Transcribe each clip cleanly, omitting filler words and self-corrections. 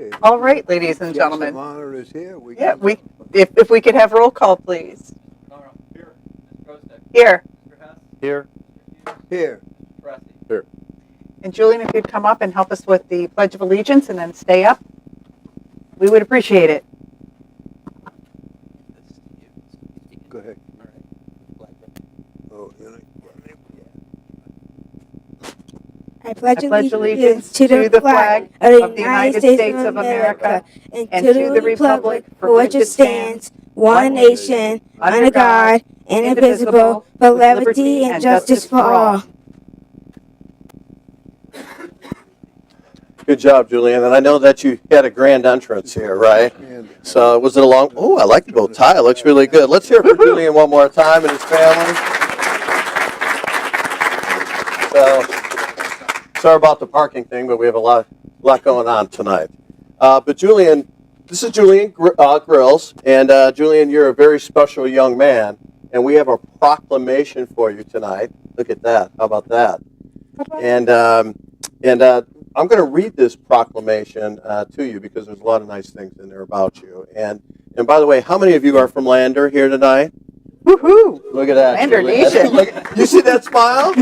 Okay. All right, ladies and gentlemen. Honor is here. Yeah, if we could have roll call, please. Here. Here. Here. Here. Here. And Julian, if you'd come up and help us with the Pledge of Allegiance and then stay up, we would appreciate it. Go ahead. Oh, I pledge allegiance to the flag of the United States of America and to the republic for which it stands, one nation, under God, indivisible, with liberty and justice for all. Good job, Julian. And I know that you had a grand entrance here, right? So was it a long? Oh, I like the bow tie. It looks really good. Let's hear it for Julian one more time and his family. So, sorry about the parking thing, but we have a lot going on tonight. But Julian, this is Julian Grills, and Julian, you're a very special young man, and we have a proclamation for you tonight. Look at that. How about that? And I'm going to read this proclamation to you because there's a lot of nice things in there about you. And by the way, how many of you are from Lander here tonight? Woohoo! Look at that. Lander Nation. You see that smile?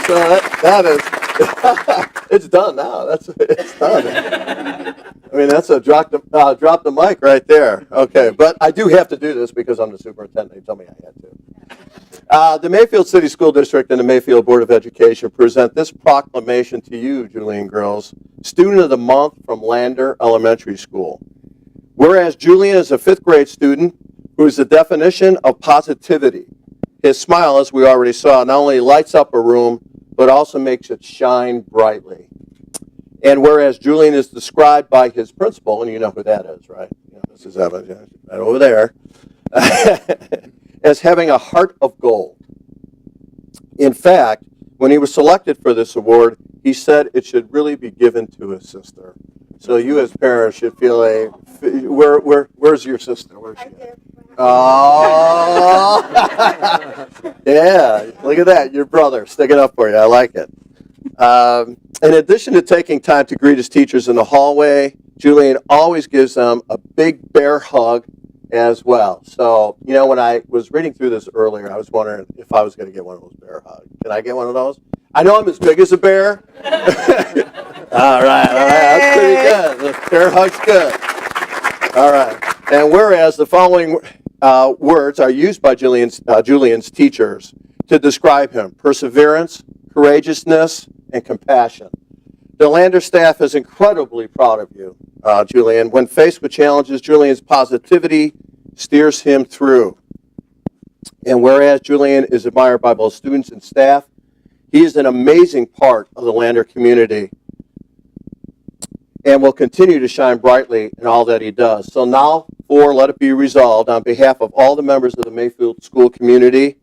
So that is, it's done now. It's done. I mean, that's a drop the mic right there. Okay, but I do have to do this because I'm the superintendent. They told me I had to. The Mayfield City School District and the Mayfield Board of Education present this proclamation to you, Julian Grills, Student of the Month from Lander Elementary School. Whereas Julian is a 5th grade student who is the definition of positivity. His smile, as we already saw, not only lights up a room, but also makes it shine brightly. And whereas Julian is described by his principal, and you know who that is, right? You know, Mrs. Evans, right over there, as having a heart of gold. In fact, when he was selected for this award, he said it should really be given to his sister. So you as parents should feel where's your sister? Where's she at? Oh, yeah, look at that, your brother sticking up for you. I like it. In addition to taking time to greet his teachers in the hallway, Julian always gives them a big bear hug as well. So, you know, when I was reading through this earlier, I was wondering if I was going to get one of those bear hugs. Can I get one of those? I know I'm as big as a bear. All right, that's pretty good. The bear hug's good. All right. And whereas the following words are used by Julian's teachers to describe him: perseverance, courageousness, and compassion. The Lander staff is incredibly proud of you, Julian. When faced with challenges, Julian's positivity steers him through. And whereas Julian is admired by both students and staff, he is an amazing part of the Lander community and will continue to shine brightly in all that he does. So now, let it be resolved, on behalf of all the members of the Mayfield School community,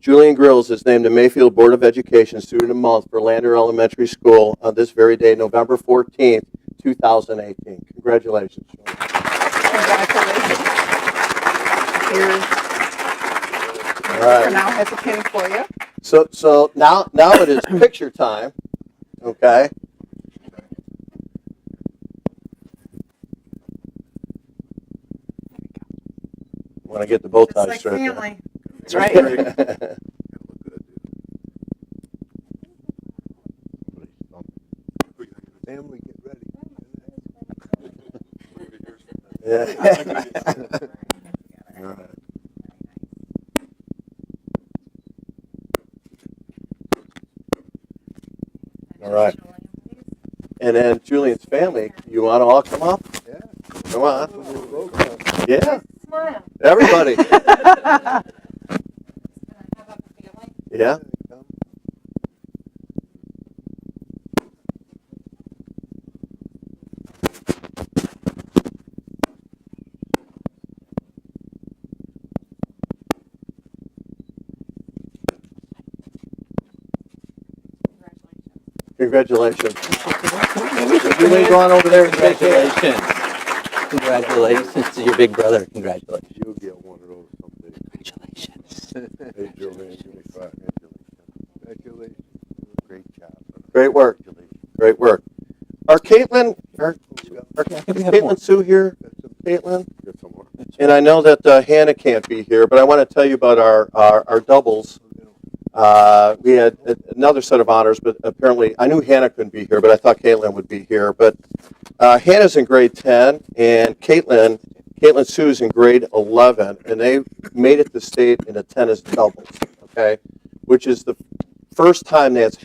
Julian Grills is named the Mayfield Board of Education Student of the Month for Lander Elementary School on this very day, November 14th, 2018. Congratulations. Congratulations. Here's All right. now has a pin for you. So now it is picture time. Okay. Want to get the bow tie straight. Family. That's right. Family, get ready. Yeah. All right. All right. And then Julian's family, you want to all come up? Yeah. Come on. Roll call. Yeah. Smile. Everybody. Yeah. Congratulations. Julian, go on over there. Congratulations. Congratulations to your big brother. Congratulations. You'll get one of those someday. Congratulations. Hey, Julian, give me 5. Congratulations. Great job. Great work. Great work. Are Caitlin, are Caitlin Sue here? Caitlin? Here somewhere. And I know that Hannah can't be here, but I want to tell you about our doubles. We had another set of honors, but apparently I knew Hannah couldn't be here, but I thought Caitlin would be here. But Hannah's in grade 10, and Caitlin Sue's in grade 11, and they made it to state in a tennis doubles, okay, which is the first time that's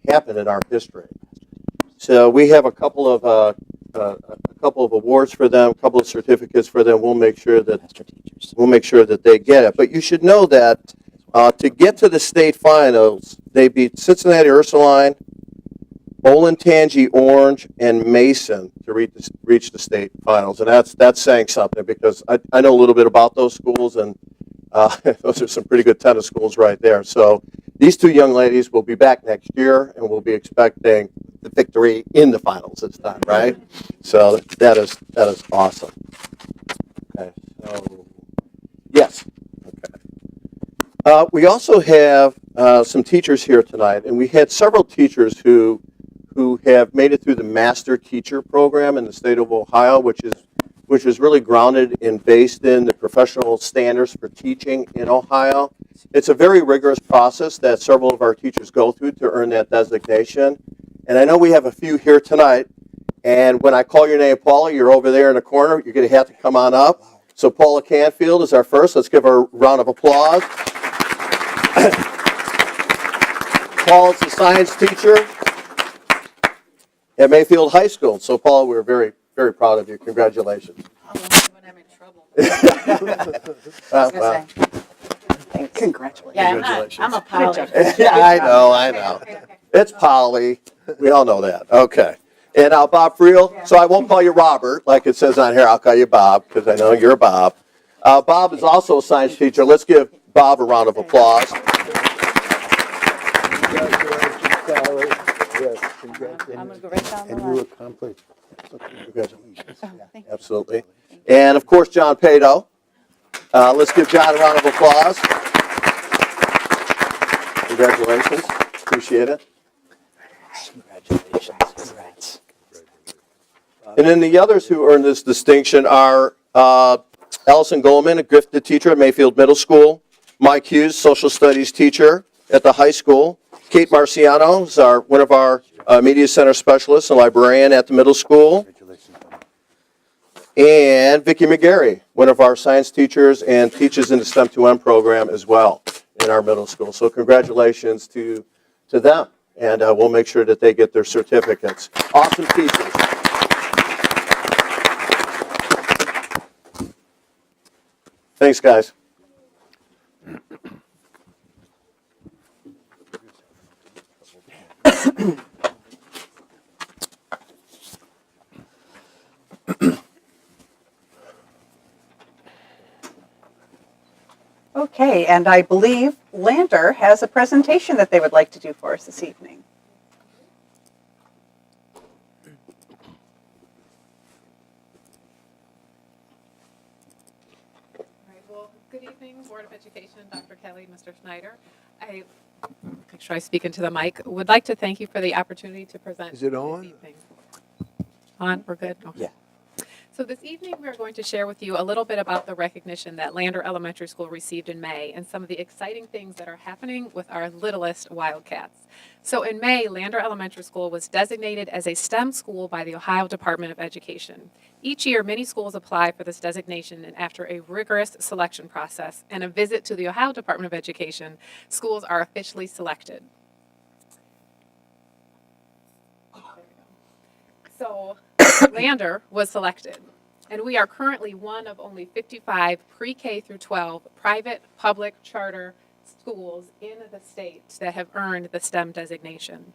happened in our history. So we have a couple of awards for them, a couple of certificates for them. We'll make sure that they get it. But you should know that to get to the state finals, they beat Cincinnati Ursuline, Olentangy Orange, and Mason to reach the state finals, and that's saying something because I know a little bit about those schools, and those are some pretty good tennis schools right there. So these two young ladies will be back next year, and we'll be expecting the victory in the finals this time, right? So that is awesome. Okay, so yes. Okay. We also have some teachers here tonight, and we had several teachers who have made it through the Master Teacher Program in the state of Ohio, which is really grounded and based in the professional standards for teaching in Ohio. It's a very rigorous process that several of our teachers go through to earn that designation. And I know we have a few here tonight. And when I call your name, Paula, you're over there in the corner. You're going to have to come on up. So Paula Canfield is our first. Let's give her a round of applause. Paula's a science teacher at Mayfield High School. So Paula, we're very, very proud of you. Congratulations. When I'm in trouble. Well, Congratulations. Yeah, I'm a Polly. yeah, I know. It's Polly. We all know that. Okay. And Bob Friel. So I won't call you Robert like it says on here. I'll call you Bob because I know you're Bob. Bob is also a science teacher. Let's give Bob a round of applause. Yes, congratulations. I'm going to go right down the And line. you accomplished. Congratulations. Absolutely. And of course, John Pato. Let's give John a round of applause. Congratulations. Appreciate it. Congratulations. Congrats. And then the others who earned this distinction are Allison Goldman, a gifted teacher at Mayfield Middle School. Mike Hughes, social studies teacher at the high school. Kate Marciano is one of our media center specialists and librarian at the middle school. And Vicki McGarry, one of our science teachers and teaches in the STEM 2M program as well in our middle school. So congratulations to them. And we'll make sure that they get their certificates. Awesome teachers. Thanks, guys. Okay, and I believe Lander has a presentation that they would like to do for us this evening. All right, well, good evening, Board of Education, Dr. Kelly, Mr. Schneider. I make sure I speak into the mic. Would like to thank you for the opportunity to present. Is it this on? evening. On, we're good? Okay. Yeah. So this evening, we're going to share with you a little bit about the recognition that Lander Elementary School received in May and some of the exciting things that are happening with our littlest Wildcats. So in May, Lander Elementary School was designated as a STEM school by the Ohio Department of Education. Each year, many schools apply for this designation, and after a rigorous selection process and a visit to the Ohio Department of Education, schools are officially selected. So Lander was selected, and we are currently one of only 55 pre-K through 12 private, public, charter schools in the state that have earned the STEM designation.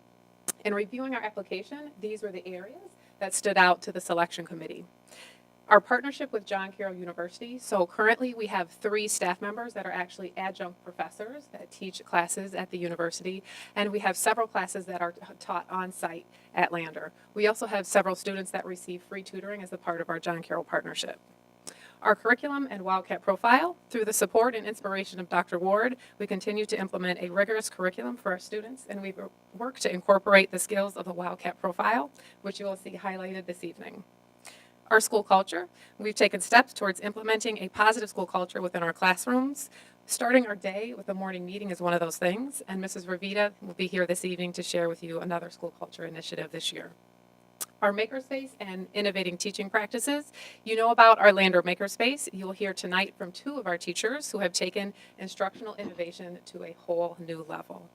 In reviewing our application, these were the areas that stood out to the selection committee. Our partnership with John Carroll University, so currently we have 3 staff members that are actually adjunct professors that teach classes at the university, and we have several classes that are taught on site at Lander. We also have several students that receive free tutoring as a part of our John Carroll partnership. Our curriculum and Wildcat profile, through the support and inspiration of Dr. Ward, we continue to implement a rigorous curriculum for our students, and we work to incorporate the skills of the Wildcat profile, which you will see highlighted this evening. Our school culture, we've taken steps towards implementing a positive school culture within our classrooms. Starting our day with a morning meeting is one of those things, and Mrs. Ravita will be here this evening to share with you another school culture initiative this year. Our makerspace and innovating teaching practices. You know about our Lander Makerspace. You'll hear tonight from 2 of our teachers who have taken instructional innovation to a whole new level.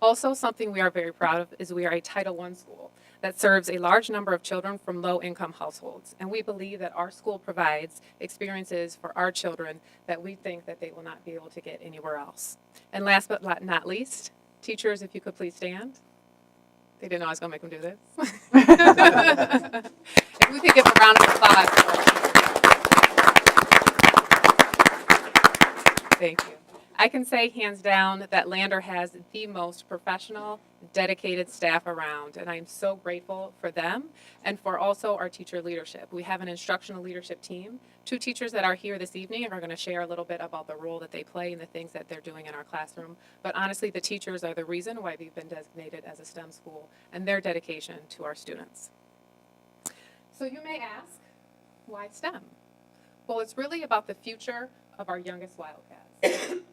Also, something we are very proud of is we are a Title I school that serves a large number of children from low-income households. And we believe that our school provides experiences for our children that we think that they will not be able to get anywhere else. And last but not least, teachers, if you could please stand. They didn't know I was going to make them do this. If we could give a round of applause for our teachers. Thank you. I can say hands down that Lander has the most professional, dedicated staff around, and I'm so grateful for them and for also our teacher leadership. We have an instructional leadership team. 2 teachers that are here this evening are going to share a little bit about the role that they play and the things that they're doing in our classroom. But honestly, the teachers are the reason why we've been designated as a STEM school and their dedication to our students. So you may ask, why STEM? Well, it's really about the future of our youngest Wildcats.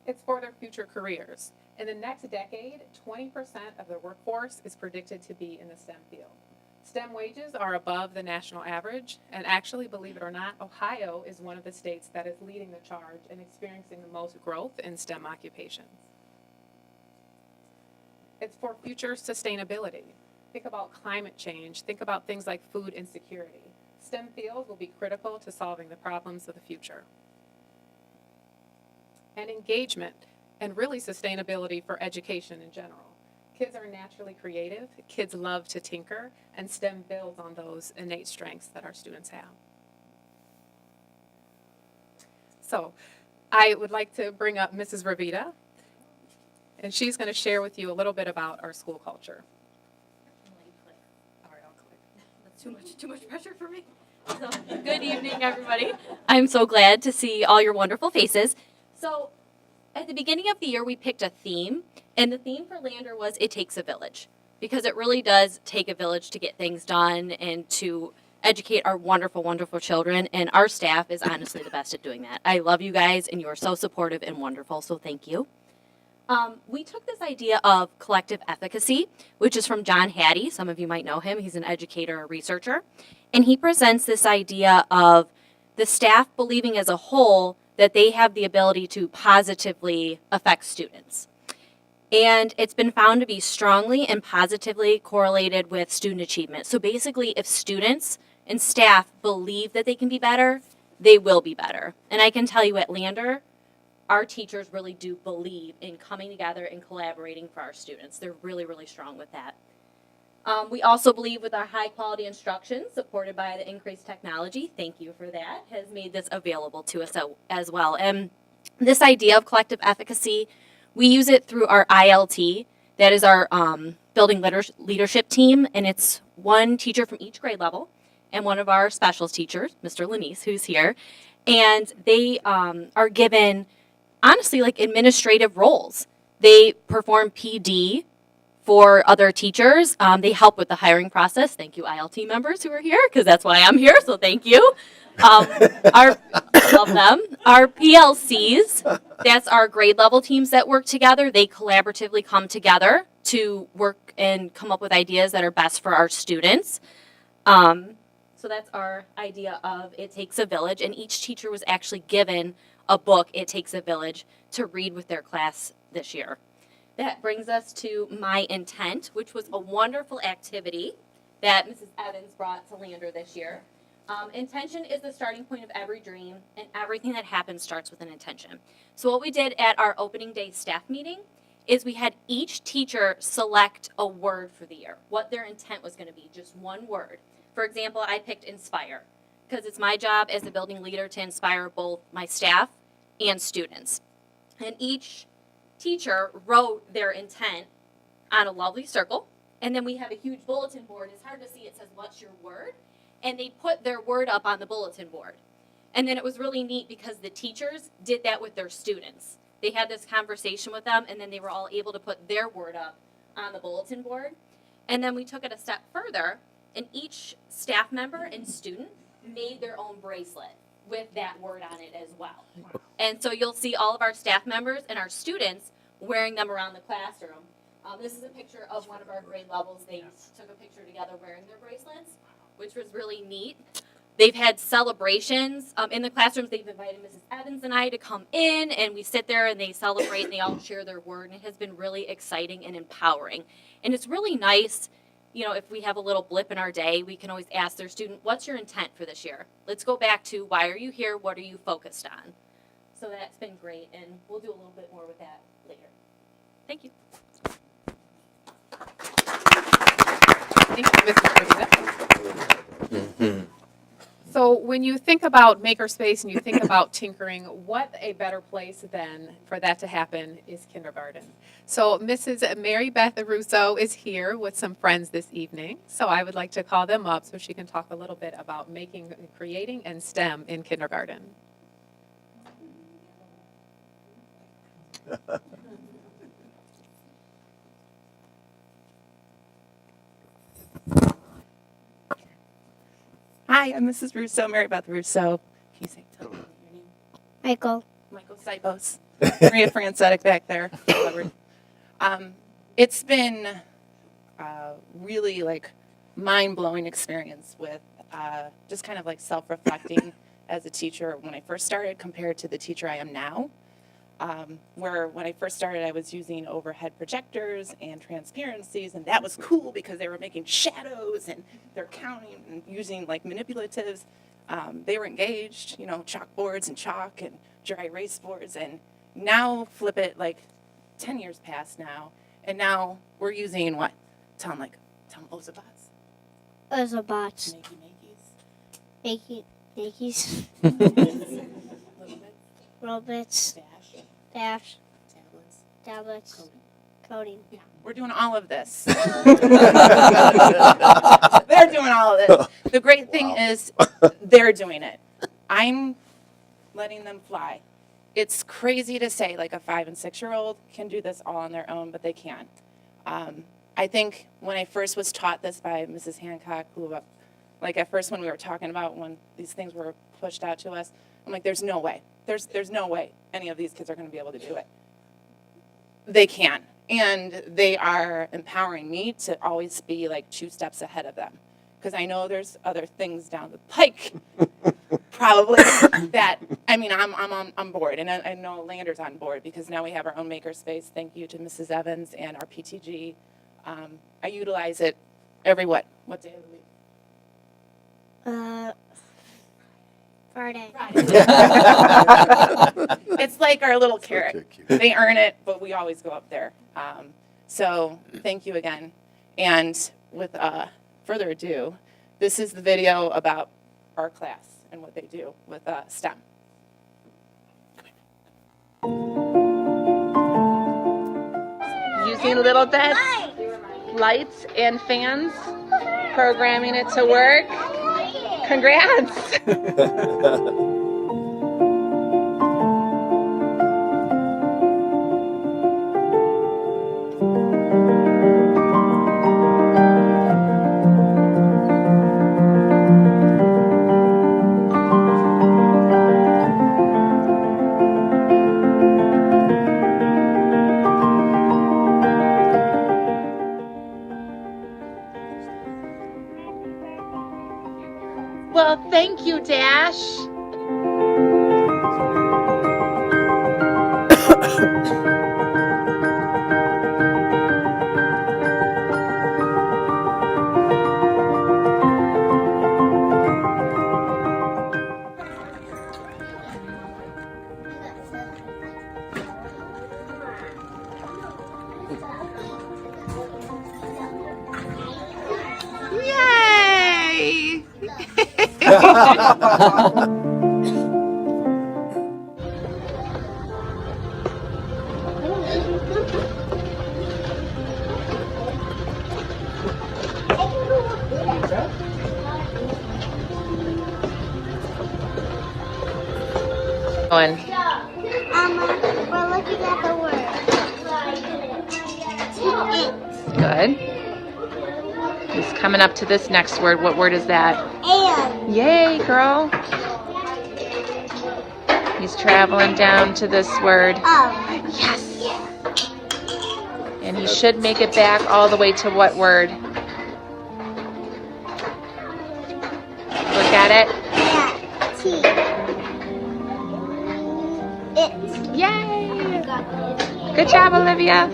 It's for their future careers. In the next decade, 20% of the workforce is predicted to be in the STEM field. STEM wages are above the national average, and actually, believe it or not, Ohio is one of the states that is leading the charge and experiencing the most growth in STEM occupations. It's for future sustainability. Think about climate change. Think about things like food insecurity. STEM fields will be critical to solving the problems of the future. And engagement, and really sustainability for education in general. Kids are naturally creative, kids love to tinker, and STEM builds on those innate strengths that our students have. So, I would like to bring up Mrs. Ravita, and she's going to share with you a little bit about our school culture. All right, I'll click. That's too much pressure for me. So, good evening, everybody. I'm so glad to see all your wonderful faces. So, at the beginning of the year, we picked a theme, and the theme for Lander was It Takes a Village, because it really does take a village to get things done and to educate our wonderful, wonderful children, and our staff is honestly the best at doing that. I love you guys, and you are so supportive and wonderful, so thank you. We took this idea of collective efficacy, which is from John Hattie. Some of you might know him. He's an educator, a researcher, and he presents this idea of the staff believing as a whole that they have the ability to positively affect students. And it's been found to be strongly and positively correlated with student achievement. So basically, if students and staff believe that they can be better, they will be better. And I can tell you at Lander, our teachers really do believe in coming together and collaborating for our students. They're really, really strong with that. We also believe with our high quality instruction supported by the increased technology, thank you for that, has made this available to us as well. And this idea of collective efficacy, we use it through our ILT, that is our building leadership team, and it's one teacher from each grade level and one of our specials teachers, Mr. Lanise, who's here, and they are given, honestly, like administrative roles. They perform PD for other teachers. They help with the hiring process. Thank you, ILT members who are here, because that's why I'm here, so thank you. I love them. Our PLCs, that's our grade level teams that work together. They collaboratively come together to work and come up with ideas that are best for our students. So that's our idea of It Takes a Village, and each teacher was actually given a book, It Takes a Village, to read with their class this year. That brings us to My Intent, which was a wonderful activity that Mrs. Evans brought to Lander this year. Intention is the starting point of every dream, and everything that happens starts with an intention. So what we did at our opening day staff meeting is we had each teacher select a word for the year, what their intent was going to be, just one word. For example, I picked inspire, because it's my job as a building leader to inspire both my staff and students. And each teacher wrote their intent on a lovely circle, and then we have a huge bulletin board. It's hard to see. It says, what's your word? and they put their word up on the bulletin board. And then it was really neat because the teachers did that with their students. They had this conversation with them, and then they were all able to put their word up on the bulletin board. And then we took it a step further, and each staff member and student made their own bracelet with that word on it as well. And so you'll see all of our staff members and our students wearing them around the classroom. This is a picture of one of our grade levels. They took a picture together wearing their bracelets, which was really neat. They've had celebrations in the classrooms. They've invited Mrs. Evans and I to come in, and we sit there and they celebrate and they all share their word. And it has been really exciting and empowering. And it's really nice, you know, if we have a little blip in our day, we can always ask their student, what's your intent for this year? Let's go back to why are you here? What are you focused on? So that's been great, and we'll do a little bit more with that later. Thank you. Thank you, Mrs. Burdett. So when you think about makerspace and you think about tinkering, what a better place than for that to happen is kindergarten. So Mrs. Mary Beth Russo is here with some friends this evening. So I would like to call them up so she can talk a little bit about making, creating, and STEM in kindergarten. Hi, I'm Mrs. Russo, Mary Beth Russo. Can you say tell me your name? Michael. Michael Sipos. Maria Francetic back there. It's been a really like mind-blowing experience with just kind of like self-reflecting as a teacher when I first started compared to the teacher I am now. Where when I first started, I was using overhead projectors and transparencies, and that was cool because they were making shadows and they're counting and using like manipulatives. They were engaged, you know, chalkboards and chalk and dry erase boards. And now flip it like 10 years past now, and now we're using what? Tell them Ozabots. Ozabots. Makey Makey's. Robots. Dash. Tablets. Coding. Yeah, we're doing all of this. They're doing all of this. The great thing is they're doing it. I'm letting them fly. It's crazy to say like a 5 and 6 year old can do this all on their own, but they can. I think when I first was taught this by Mrs. Hancock, who, like at first when we were talking about when these things were pushed out to us, I'm like, there's no way. There's no way any of these kids are going to be able to do it. They can. And they are empowering me to always be like 2 steps ahead of them. Because I know there's other things down the pike, probably, that, I mean, I'm on board. And I know Lander's on board because now we have our own makerspace. Thank you to Mrs. Evans and our PTG. I utilize it every what day of the week? Friday. It's like our little carrot. So cute. They earn it, but we always go up there. So thank you again. And with further ado, this is the video about our class and what they do with STEM. Using little beds, lights, and fans, programming it to work. Congrats! Well, thank you, Dash. Yay! Going. We're looking at the word. Good. He's coming up to this next word. What word is that? And. Yay, girl. He's traveling down to this word. Yes. And he should make it back all the way to what word? Look at it. Yeah. T. It. Yay. Good job, Olivia.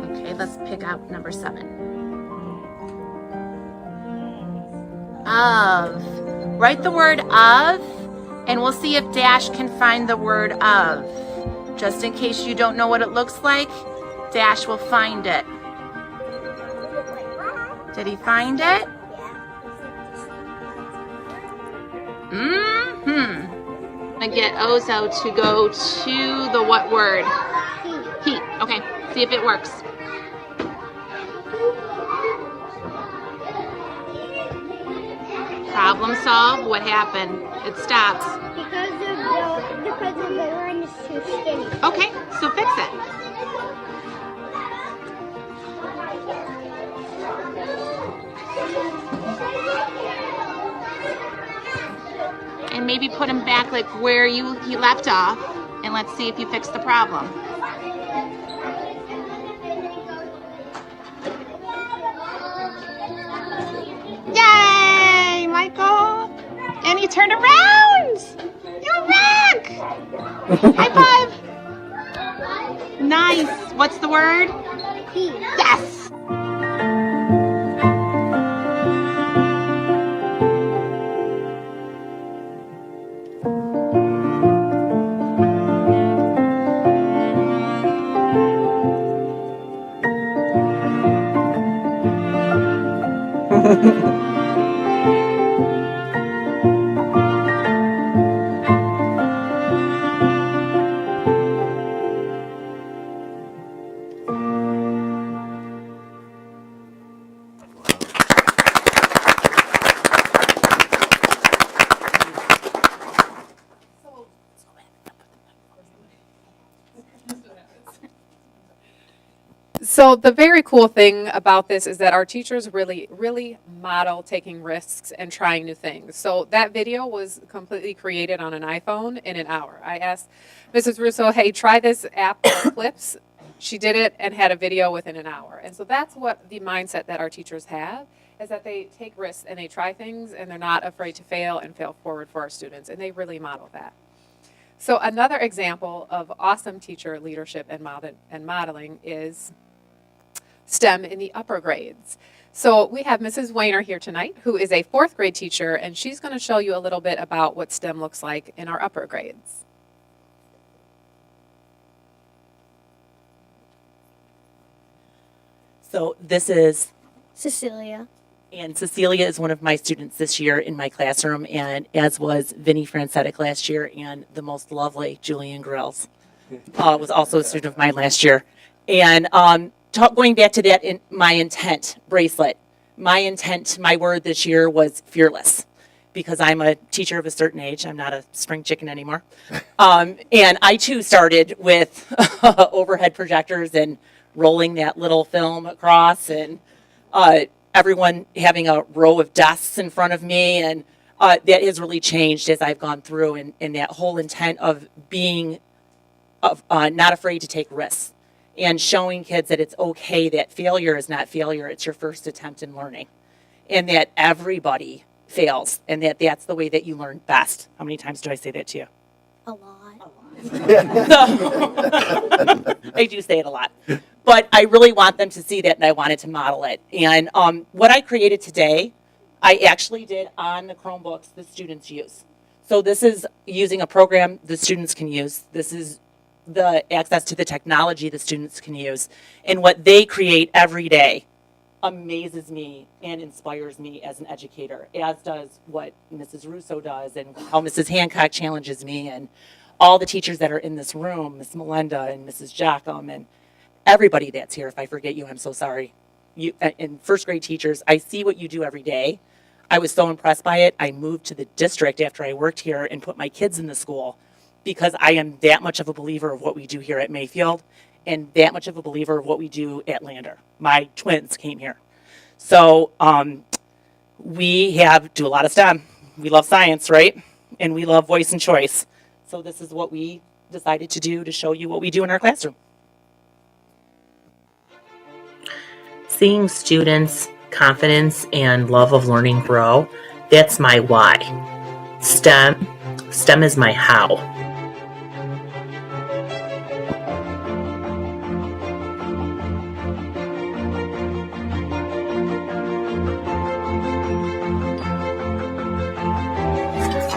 Okay, let's pick out number 7. Of. Write the word of, and we'll see if Dash can find the word of. Just in case you don't know what it looks like, Dash will find it. Did he find it? Mm-hmm. And get Ozo to go to the what word? Heat. Okay, see if it works. Problem solve. What happened? It stops. Because the line is too skinny. Okay, so fix it. And maybe put him back like where he left off, and let's see if you fix the problem. Yay, Michael! And he turned around! You're back! High five! Nice. What's the word? Yes! So the very cool thing about this is that our teachers really model taking risks and trying new things. So that video was completely created on an iPhone in an hour. I asked Mrs. Russo, hey, try this app called Clips. She did it and had a video within an hour. And so that's what the mindset that our teachers have, is that they take risks and they try things and they're not afraid to fail and fail forward for our students. And they really model that. So another example of awesome teacher leadership and modeling is STEM in the upper grades. So we have Mrs. Weiner here tonight, who is a 4th grade teacher, and she's going to show you a little bit about what STEM looks like in our upper grades. So this is, Cecilia. and Cecilia is one of my students this year in my classroom, and as was Vinnie Francetic last year, and the most lovely Julian Grills was also a student of mine last year. And going back to that, in my intent bracelet, my word this year was fearless, because I'm a teacher of a certain age. I'm not a spring chicken anymore. And I too started with overhead projectors and rolling that little film across, and everyone having a row of desks in front of me. And that has really changed as I've gone through, and that whole intent of being not afraid to take risks. And showing kids that it's okay, that failure is not failure, it's your first attempt in learning. And that everybody fails, and that's the way that you learn best. How many times do I say that to you? A lot. I do say it a lot. But I really want them to see that, and I wanted to model it. And what I created today, I actually did on the Chromebooks the students use. So this is using a program the students can use. This is the access to the technology the students can use. And what they create every day amazes me and inspires me as an educator, as does what Mrs. Russo does, and how Mrs. Hancock challenges me, and all the teachers that are in this room, Miss Melinda and Mrs. Jackham, and everybody that's here. If I forget you, I'm so sorry. You and 1st grade teachers, I see what you do every day. I was so impressed by it. I moved to the district after I worked here and put my kids in the school because I am that much of a believer of what we do here at Mayfield and that much of a believer of what we do at Lander. My twins came here. So we do a lot of STEM. We love science, right? And we love voice and choice. So this is what we decided to do to show you what we do in our classroom. Seeing students' confidence and love of learning grow, that's my why. STEM is my how.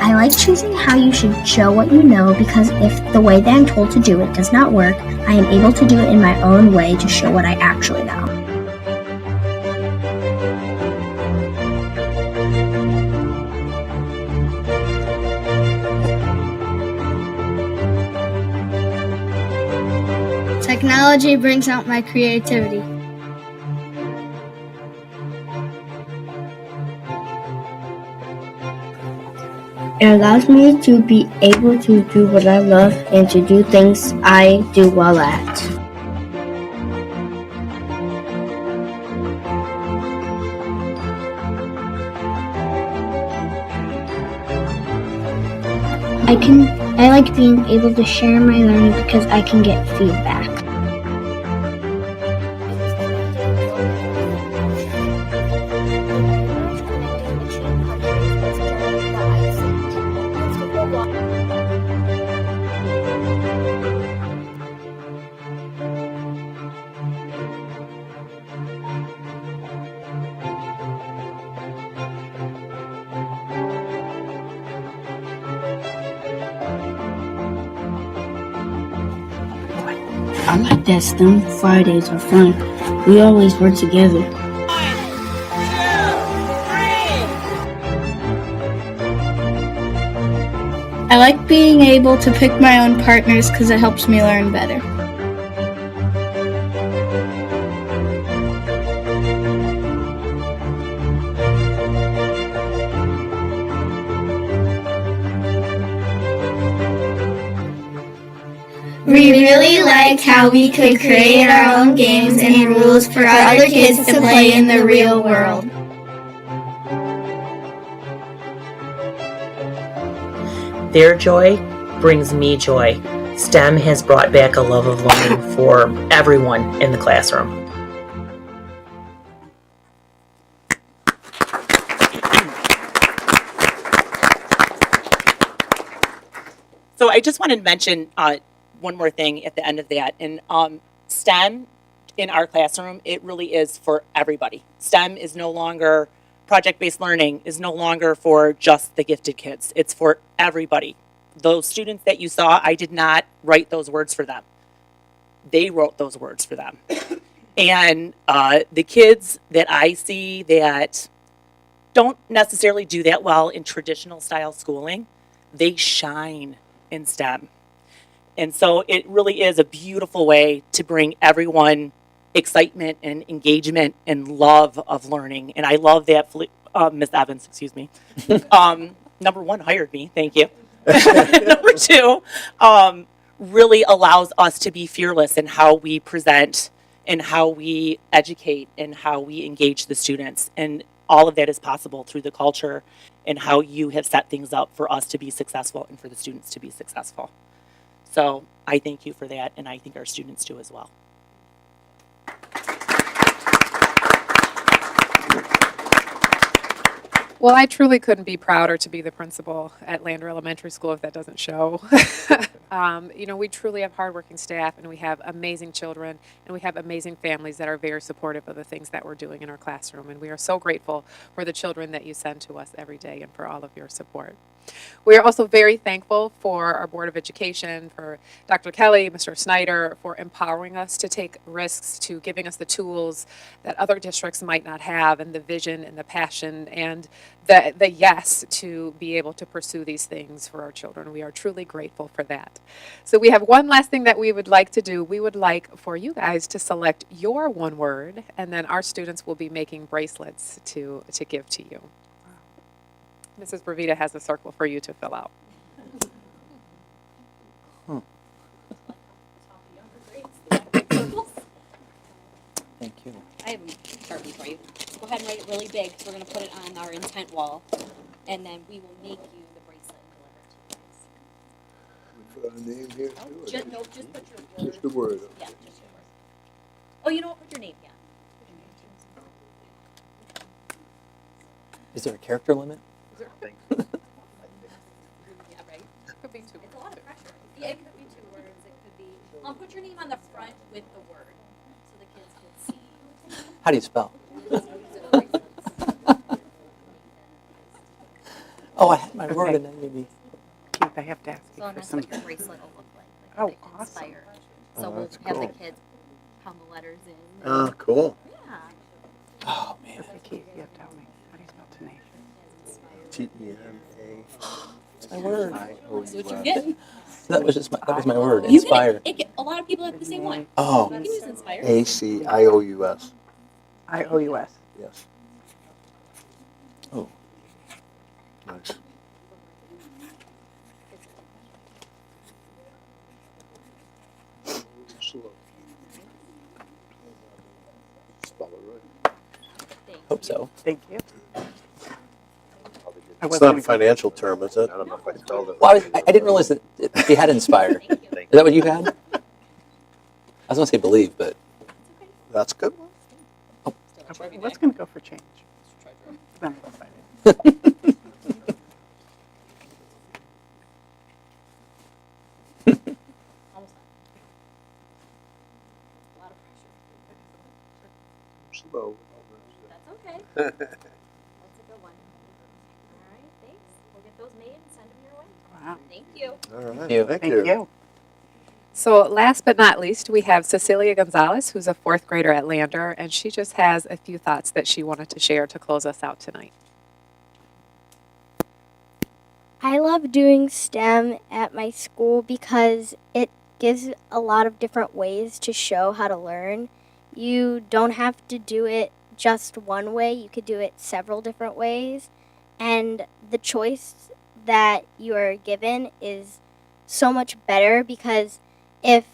I like choosing how you should show what you know because if the way that I'm told to do it does not work, I am able to do it in my own way to show what I actually know. Technology brings out my creativity. It allows me to be able to do what I love and to do things I do well at. I like being able to share my learning because I can get feedback. I like that STEM Fridays are fun. We always work together. I like being able to pick my own partners because it helps me learn better. We really liked how we could create our own games and rules for other kids to play in the real world. Their joy brings me joy. STEM has brought back a love of learning for everyone in the classroom. So I just wanted to mention one more thing at the end of that. And STEM in our classroom, it really is for everybody. STEM is no longer, project-based learning is no longer for just the gifted kids. It's for everybody. Those students that you saw, I did not write those words for them. They wrote those words for them. And the kids that I see that don't necessarily do that well in traditional style schooling, they shine in STEM. And so it really is a beautiful way to bring everyone excitement and engagement and love of learning. And I love that Miss Evans, excuse me. Number one, hired me, thank you. Number two, really allows us to be fearless in how we present and how we educate and how we engage the students. And all of that is possible through the culture and how you have set things up for us to be successful and for the students to be successful. So I thank you for that, and I think our students do as well. Well, I truly couldn't be prouder to be the principal at Lander Elementary School if that doesn't show. You know, we truly have hardworking staff, and we have amazing children, and we have amazing families that are very supportive of the things that we're doing in our classroom. And we are so grateful for the children that you send to us every day and for all of your support. We are also very thankful for our Board of Education, for Dr. Kelly, Mr. Snyder, for empowering us to take risks, to giving us the tools that other districts might not have, and the vision and the passion and the yes to be able to pursue these things for our children. We are truly grateful for that. So we have one last thing that we would like to do. We would like for you guys to select your one word, and then our students will be making bracelets to give to you. Mrs. Bravita has a circle for you to fill out. Thank you. I have a Sharpie for you. Go ahead and write it really big, because we're going to put it on our intent wall, and then we will make you the bracelet and deliver it to you guys. We put a name here too. No, just put your word. Just the word. Yeah, just your word. Oh, you know what? Put your name, yeah. Is there a character limit? Yeah, right. Could be two. It's a lot of pressure. Yeah, it could be 2 words. It could be. Put your name on the front with the word, so the kids can see. How do you spell? Oh, I had my word and then maybe. Keith, I have to ask So you for that's some. what your bracelet will look like. Oh, like awesome. inspire. So Oh, we'll that's have the cool. kids pound the letters in. Oh, cool. Yeah. Oh, man. Okay, Keith, you have to help me. How do you spell tenacious? T-E-N-A. My word. That's what you're getting. That was my word. You get Inspire. a lot of people have the same one. Oh, You can use inspire. A-C-I-O-U-S. IOUS. Yes. Oh. Nice. Slow. Spell it right. Hope so. Thank you. It's not a financial term, is it? I don't know if I spelled it. Well, I didn't realize that you had inspire. Is that what you had? I was going to say believe, but. That's a good one. Let's going to go for change. Then we'll find it. Almost done. A lot of pressure. Slow. That's okay. That's a good one. All right, thanks. We'll get those made and send them your way. Wow. Thank you. All right. you. Thank Thank you. you. So last but not least, we have Cecilia Gonzalez, who's a 4th grader at Lander, and she just has a few thoughts that she wanted to share to close us out tonight. I love doing STEM at my school because it gives a lot of different ways to show how to learn. You don't have to do it just one way, you could do it several different ways. And the choice that you are given is so much better because if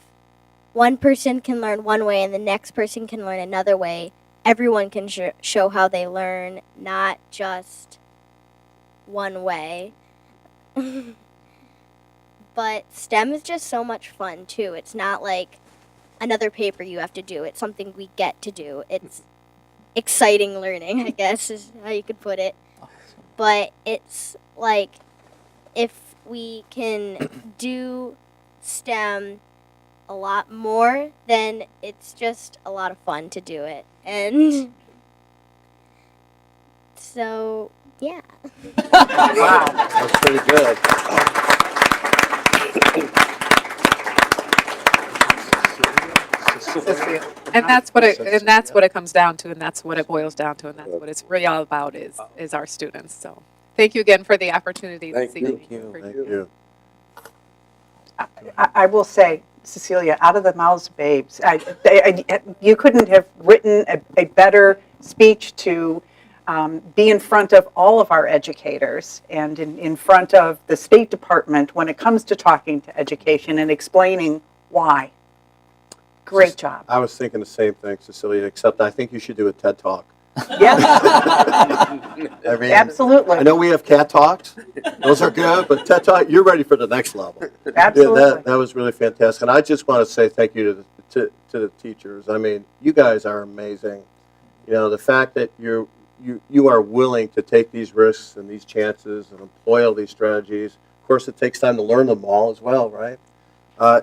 one person can learn one way and the next person can learn another way, everyone can show how they learn, not just one way. But STEM is just so much fun too. It's not like another paper you have to do. It's something we get to do. It's exciting learning, I guess is how you could put it. But it's like if we can do STEM a lot more, then it's just a lot of fun to do it. And so, yeah. Wow. That's pretty good. And that's what it comes down to, and that's what it boils down to, and that's what it's really all about is our students. So thank you again for the opportunity this evening. Thank you. Thank you. I will say, Cecilia, out of the mouths of babes, you couldn't have written a better speech to be in front of all of our educators and in front of the State Department when it comes to talking to education and explaining why. Great job. I was thinking the same thing, Cecilia, except I think you should do a TED Talk. Yes, I mean, absolutely. I know we have cat talks. Those are good, but TED Talk, you're ready for the next level. Absolutely. Yeah, that was really fantastic. And I just want to say thank you to the teachers. I mean, you guys are amazing. You know, the fact that you are willing to take these risks and these chances and employ all these strategies. Of course, it takes time to learn them all as well, right?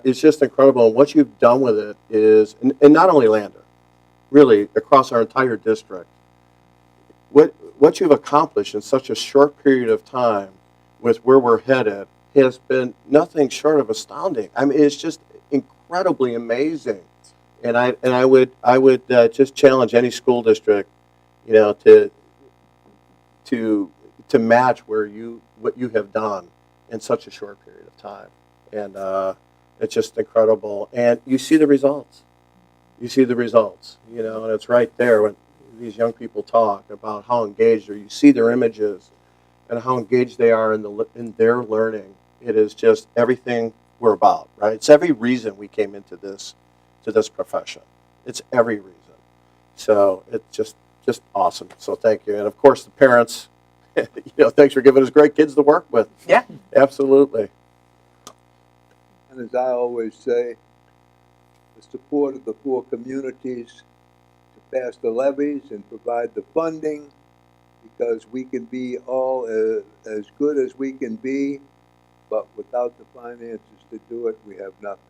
It's just incredible. And what you've done with it is, and not only Lander, really across our entire district, what you've accomplished in such a short period of time with where we're headed has been nothing short of astounding. I mean, it's just incredibly amazing. And I would just challenge any school district, you know, to match what you have done in such a short period of time. And it's just incredible. And you see the results. You see the results, you know, and it's right there when these young people talk about how engaged they are. You see their images. and how engaged they are in their learning. It is just everything we're about, right? It's every reason we came into this profession. It's every reason. So it's just awesome. So thank you, and of course the parents. Thanks for giving us great kids to work with. Yeah, absolutely. And as I always say, the support of the four communities to pass the levies and provide the funding, because we can be all as good as we can be, but without the finances to do it, we have nothing.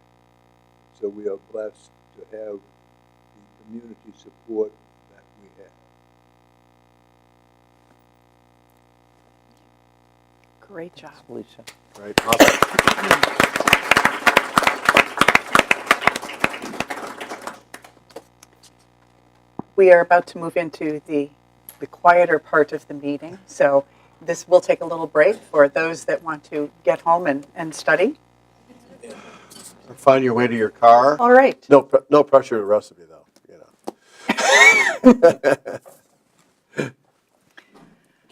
So we are blessed to have the community support that we have. great job. Alicia. Right. Awesome. We are about to move into the quieter part of the meeting, so this will take a little break for those that want to get home and study. Find your way to your car. All right. No pressure to the rest of you, though.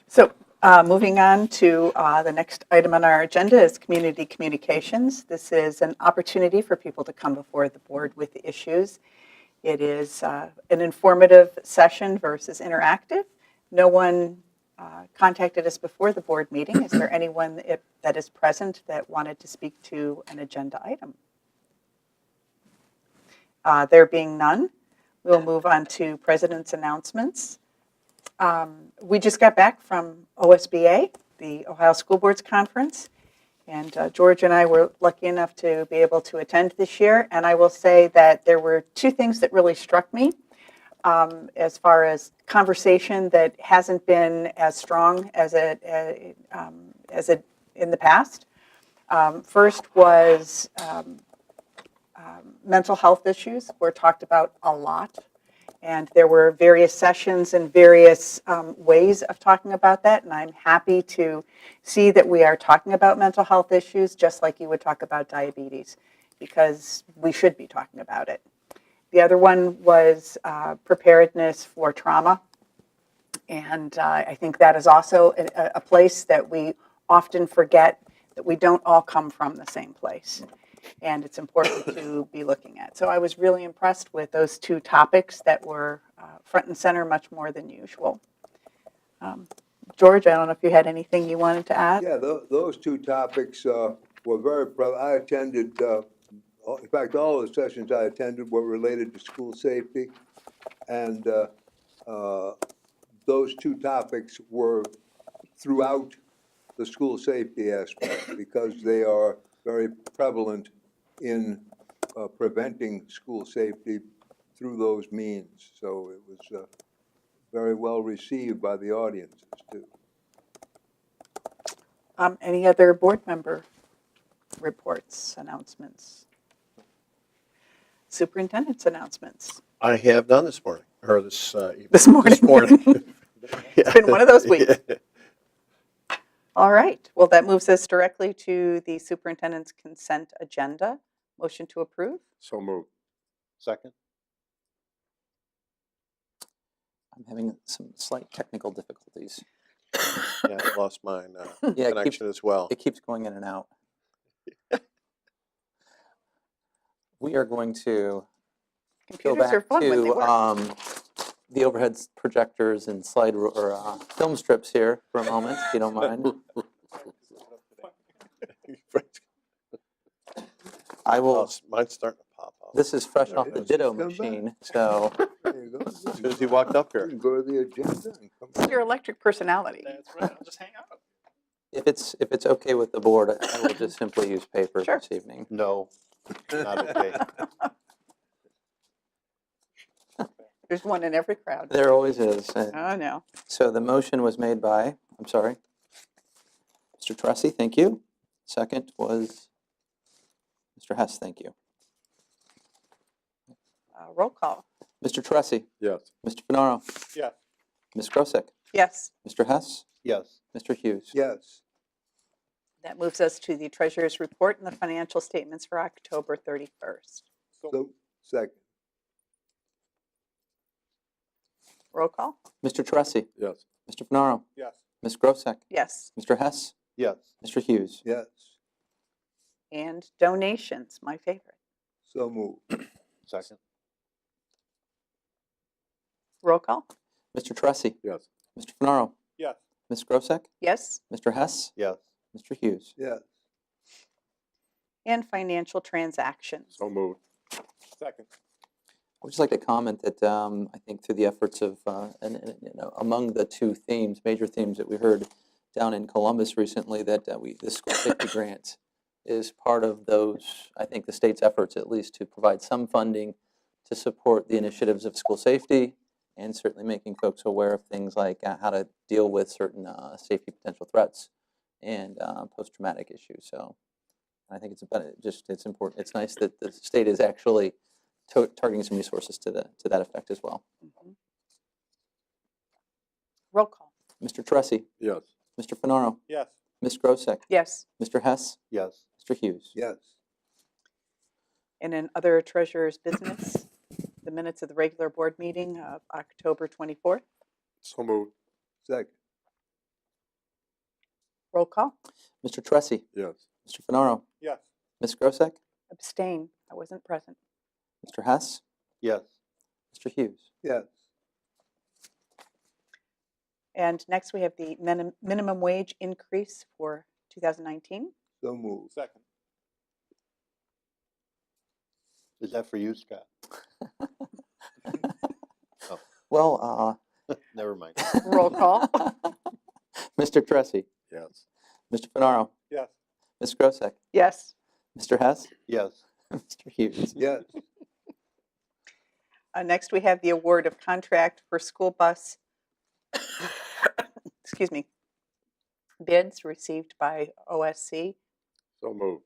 So moving on to the next item on our agenda is community communications. This is an opportunity for people to come before the board with issues. It is an informative session versus interactive. No one contacted us before the board meeting. Is there anyone that is present that wanted to speak to an agenda item? There being none, we'll move on to president's announcements. We just got back from OSBA, the Ohio School Boards Conference, and George and I were lucky enough to be able to attend this year. And I will say that there were two things that really struck me as far as conversation that hasn't been as strong as it in the past. First was mental health issues were talked about a lot. And there were various sessions and various ways of talking about that. And I'm happy to see that we are talking about mental health issues just like you would talk about diabetes, because we should be talking about it. The other one was preparedness for trauma. And I think that is also a place that we often forget that we don't all come from the same place. And it's important to be looking at. So I was really impressed with those two topics that were front and center much more than usual. George, I don't know if you had anything you wanted to add? Yeah, those two topics were very prevalent. I attended, in fact, all the sessions I attended were related to school safety. And those two topics were throughout the school safety aspect, because they are very prevalent in preventing school safety through those means. So it was very well received by the audiences too. Any other board member reports, announcements? Superintendent's announcements. I have none this morning, or this evening. This morning. This morning. It's been one of those weeks. All right. Well, that moves us directly to the superintendent's consent agenda. Motion to approve. So moved. Second. I'm having some slight technical difficulties. Yeah, I lost mine Yeah, connection as well. It keeps going in and out. We are going to go Computers are back fun when they work. to the overhead projectors and slide or film strips here for a moment, if you don't mind. I will. Oh, mine's starting to pop up. This is fresh There off it the is. Ditto Come machine, so There you go. As soon as he walked up You here. can go to the agenda and come It's your electric personality. That's right. I'll just hang out. if it's okay with the board, I will just simply use paper Sure. this evening. No, not okay. There's one in every crowd. There always is. Oh, no. So the motion was made by, I'm sorry, Mr. Tressi, thank you. Second was Mr. Hess, thank you. Roll call. Mr. Tressi, Yes. Mr. Finaro, Yes. Ms. Grosick, Yes. Mr. Hess, Yes. Mr. Hughes. Yes. That moves us to the treasurer's report and the financial statements for October 31st. So, second. Roll call. Mr. Tressi, Yes. Mr. Finaro, Yes. Ms. Grosek, Yes. Mr. Hess, Yes. Mr. Hughes. Yes. And donations, my favorite. So moved. Second. Roll call? Mr. Tressi, Yes. Mr. Finaro, Yes. Ms. Grosek, Yes. Mr. Hess, Yes. Mr. Hughes. Yes. And financial transactions. So moved. Second. I would just like to comment that I think through the efforts of, among the two themes, major themes that we heard down in Columbus recently, that the school safety grant is part of those, I think the state's efforts at least to provide some funding to support the initiatives of school safety and certainly making folks aware of things like how to deal with certain safety potential threats and post-traumatic issues. So I think it's important. It's nice that the state is actually targeting some resources to that effect as well. Mhm. Roll call? Mr. Tressi, Yes. Mr. Finaro, Yes. Ms. Grosek, Yes. Mr. Hess, Yes. Mr. Hughes. Yes. And in other treasurer's business, the minutes of the regular board meeting of October 24th. So moved. Second. Roll call? Mr. Tressi, Yes. Mr. Finaro, Yes. Ms. Grosek, Abstain. I wasn't present. Mr. Hess, Yes. Mr. Hughes. Yes. And next we have the minimum wage increase for 2019. So moved. Second. Is that for you, Scott? Well, Never mind. Roll call? Mr. Tressi, Yes. Mr. Finaro, Yes. Ms. Grosek, Yes. Mr. Hess, Yes. Mr. Hughes. Yes. Next we have the award of contract for school bus excuse me, bids received by OSC. So moved.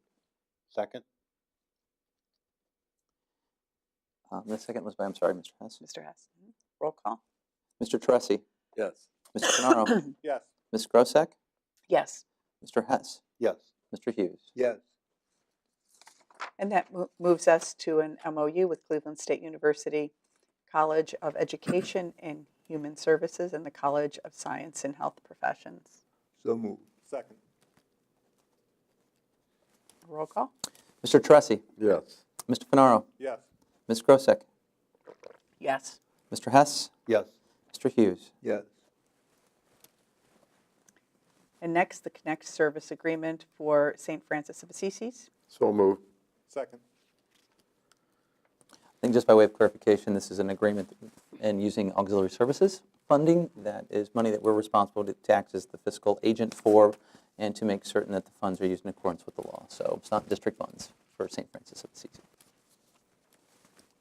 Second. The second was by, I'm sorry, Mr. Hess. Mr. Hess. Roll call? Mr. Tressi, Yes. Mr. Finaro, Yes. Ms. Grosek, Yes. Mr. Hess, Yes. Mr. Hughes. Yes. And that moves us to an MOU with Cleveland State University College of Education and Human Services and the College of Science and Health Professions. So moved. Second. Roll call? Mr. Tressi, Yes. Mr. Finaro, Yes. Ms. Grosek, Yes. Mr. Hess, Yes. Mr. Hughes. Yes. And next, the Connect Service Agreement for St. Francis of Assisi's. So moved. Second. I think just by way of clarification, this is an agreement in using auxiliary services funding. That is money that we're responsible to act as the fiscal agent for and to make certain that the funds are used in accordance with the law. So it's not district funds for St. Francis of Assisi.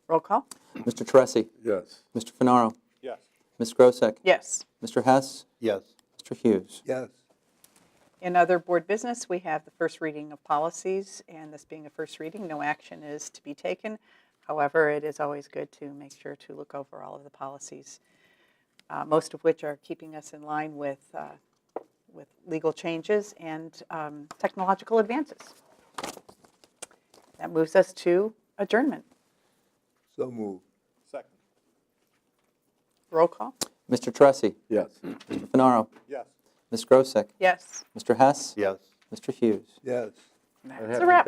Roll call? Mr. Tressi, Yes. Mr. Finaro, Yes. Ms. Grosek, Yes. Mr. Hess, Yes. Mr. Hughes. Yes. In other board business, we have the first reading of policies, and this being a first reading, no action is to be taken. However, it is always good to make sure to look over all of the policies, most of which are keeping us in line with legal changes and technological advances. That moves us to adjournment. So moved. Second. Roll call? Mr. Tressi, Yes. Mr. Finaro, Yes. Ms. Grosek, Yes. Mr. Hess, Yes. Mr. Hughes. Yes. That's a wrap.